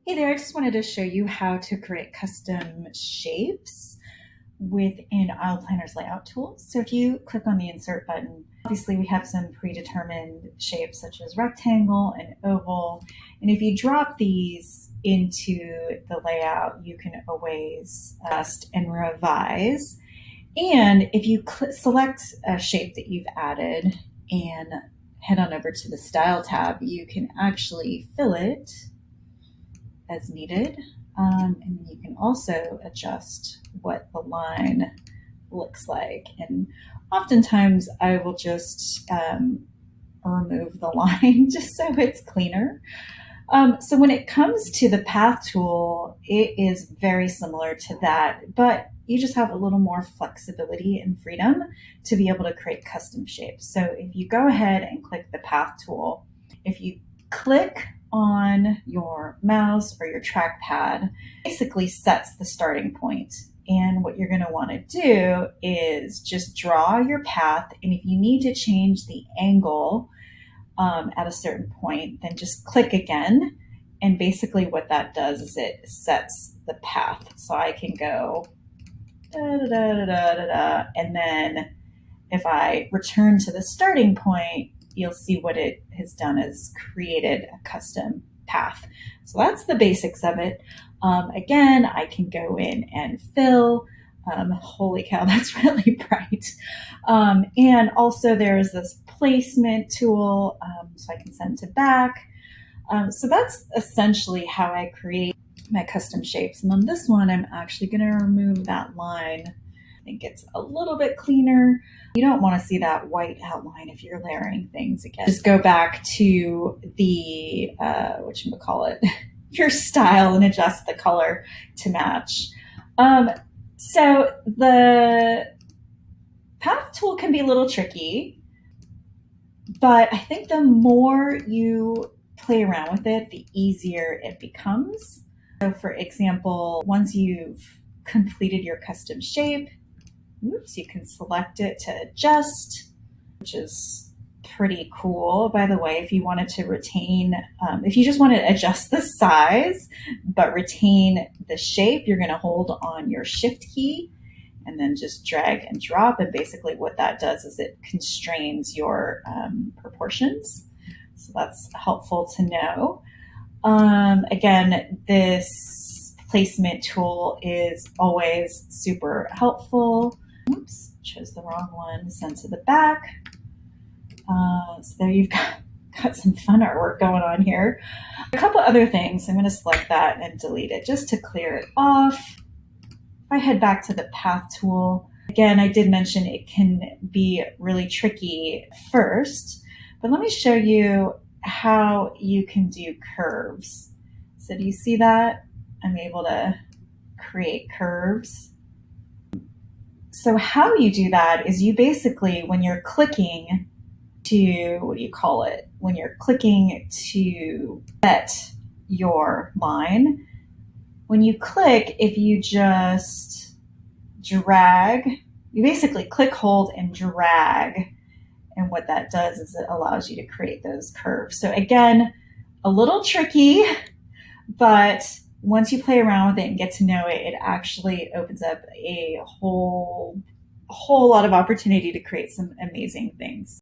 Hey there, I just wanted to show you how to create custom shapes within Planner's layout tools. So if you click on the insert button, obviously we have some predetermined shapes such as rectangle and oval. And if you drop these into the layout, you can always adjust and revise. And if you select a shape that you've added and head on over to the Style tab, you can actually fill it as needed. And you can also adjust what the line looks like. And oftentimes I will just remove the line just so it's cleaner. So when it comes to the path tool, it is very similar to that, but you just have a little more flexibility and freedom to be able to create custom shapes. So if you go ahead and click the path tool, if you click on your mouse or your trackpad, basically sets the starting point. And what you're going to want to do is just draw your path. And if you need to change the angle at a certain point, then just click again. And basically what that does is it sets the path. So I can go da da da da da da, and then if I return to the starting point, you'll see what it has done is created a custom path. So that's the basics of it. Again, I can go in and fill. Holy cow, that's really bright. And also there's this placement tool, so I can send to back. So that's essentially how I create my custom shapes. And on this one, I'm actually going to remove that line. I think it's a little bit cleaner. You don't want to see that white outline if you're layering things again. Just go back to the, whatchamacallit, your style and adjust the color to match. So the path tool can be a little tricky, but I think the more you play around with it, the easier it becomes. So for example, once you've completed your custom shape, you can select it to adjust, which is pretty cool. By the way, if you wanted to retain, if you just want to adjust the size, but retain the shape, you're going to hold on your shift key and then just drag and drop. And basically what that does is it constrains your proportions. So that's helpful to know. Again, this placement tool is always super helpful. Oops, chose the wrong one, send to the back. So there you've got some fun artwork going on here. A couple other things, I'm going to select that and delete it just to clear it off. If I head back to the path tool, again, I did mention it can be really tricky first, but let me show you how you can do curves. So do you see that? I'm able to create curves. So how you do that is you basically, when you're clicking to, when you're clicking to set your line, when you click, if you just drag, you basically click, hold, and drag. And what that does is it allows you to create those curves. So again, a little tricky, but once you play around with it and get to know it, it actually opens up a whole lot of opportunity to create some amazing things.